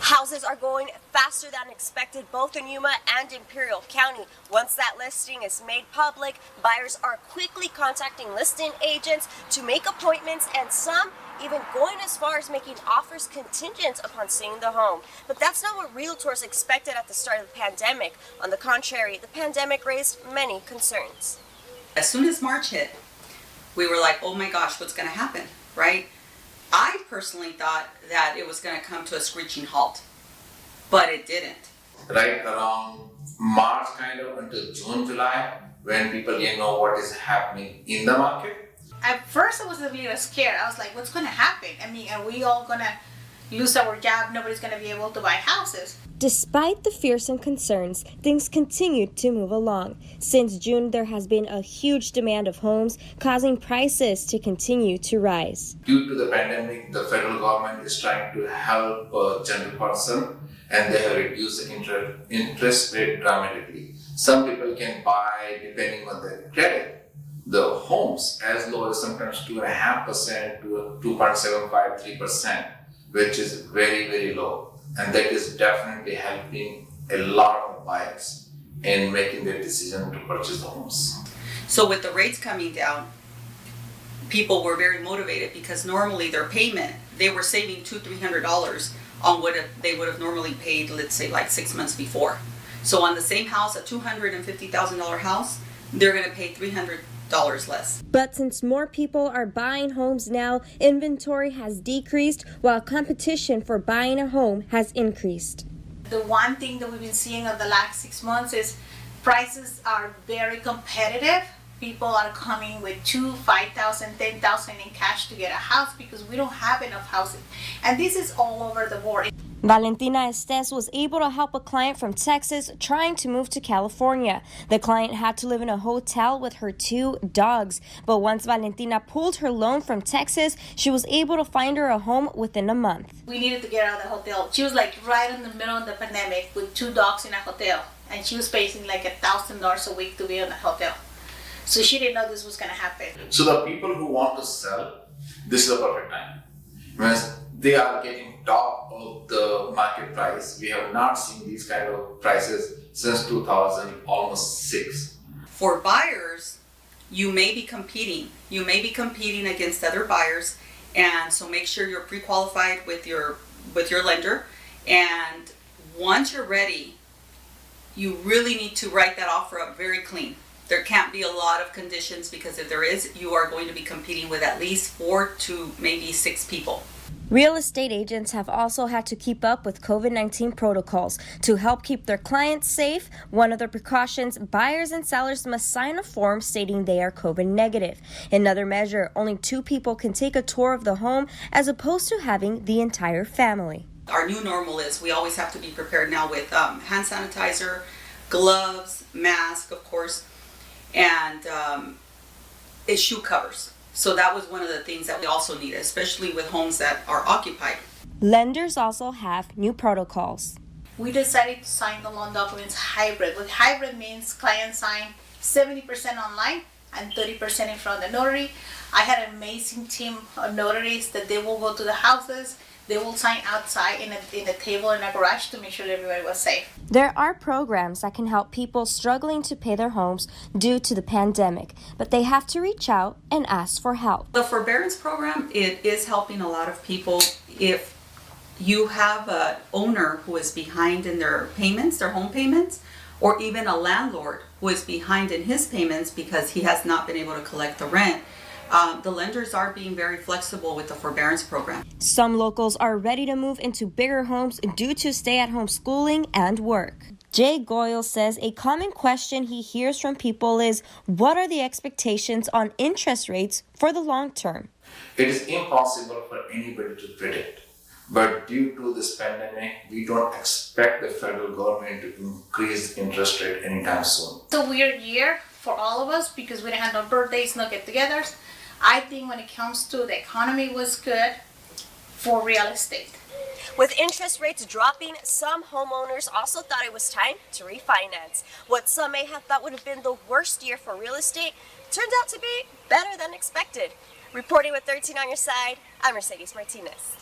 Houses are going faster than expected, both in Yuma and Imperial County. Once that listing is made public, buyers are quickly contacting listing agents to make appointments, and some even going as far as making offers contingent upon seeing the home. But that's not what realtors expected at the start of the pandemic. On the contrary, the pandemic raised many concerns. As soon as March hit, we were like, oh my gosh, what's going to happen, right? I personally thought that it was going to come to a screeching halt, but it didn't. Right around March kind of until June, July, when people didn't know what is happening in the market. At first I was a little scared. I was like, what's going to happen? I mean, are we all going to lose our job? Nobody's going to be able to buy houses. Despite the fearsome concerns, things continued to move along. Since June, there has been a huge demand of homes, causing prices to continue to rise. Due to the pandemic, the federal government is trying to help general person, and they have reduced the interest rate dramatically. Some people can buy, depending on their credit, the homes as low as sometimes 2.5% to 2.75, 3%, which is very, very low. And that is definitely helping a lot of buyers in making their decision to purchase the homes. So with the rates coming down, people were very motivated because normally their payment, they were saving $200-300 on what they would have normally paid, let's say like 6 months before. So on the same house, a $250,000 house, they're going to pay $300 less. But since more people are buying homes now, inventory has decreased while competition for buying a home has increased. The one thing that we've been seeing in the last 6 months is prices are very competitive. People are coming with $2,000, $5,000, $10,000 in cash to get a house because we don't have enough housing. And this is all over the board. Valentina Estes was able to help a client from Texas trying to move to California. The client had to live in a hotel with her 2 dogs. But once Valentina pulled her loan from Texas, she was able to find her a home within a month. We needed to get her out of the hotel. She was like right in the middle of the pandemic with 2 dogs in a hotel. And she was paying like $1,000 a week to be in the hotel. So she didn't know this was going to happen. So the people who want to sell, this is a perfect time. Because they are getting top of the market price. We have not seen these kind of prices since 2006. For buyers, you may be competing. You may be competing against other buyers, and so make sure you're pre-qualified with your lender. And once you're ready, you really need to write that offer up very clean. There can't be a lot of conditions because if there is, you are going to be competing with at least 4 to maybe 6 people. Real estate agents have also had to keep up with COVID-19 protocols to help keep their clients safe. One of the precautions, buyers and sellers must sign a form stating they are COVID negative. Another measure, only 2 people can take a tour of the home as opposed to having the entire family. Our new normal is we always have to be prepared now with hand sanitizer, gloves, mask, of course, and shoe covers. So that was one of the things that we also needed, especially with homes that are occupied. Lenders also have new protocols. We decided to sign the loan documents hybrid. What hybrid means, clients sign 70% online and 30% in front of the notary. I had an amazing team of notaries that they will go to the houses. They will sign outside in a table in a garage to make sure that everybody was safe. There are programs that can help people struggling to pay their homes due to the pandemic, but they have to reach out and ask for help. The forbearance program, it is helping a lot of people. If you have an owner who is behind in their payments, their home payments, or even a landlord who is behind in his payments because he has not been able to collect the rent, the lenders are being very flexible with the forbearance program. Some locals are ready to move into bigger homes due to stay-at-home schooling and work. Jay Goyle says a common question he hears from people is, what are the expectations on interest rates for the long term? It is impossible for anybody to predict. But due to this pandemic, we don't expect the federal government to increase interest rate anytime soon. It's a weird year for all of us because we didn't have no birthdays, no get-togethers. I think when it comes to the economy was good for real estate. With interest rates dropping, some homeowners also thought it was time to refinance. What some may have thought would have been the worst year for real estate turned out to be better than expected. Reporting with 13 on your side, I'm Mercedes Martinez.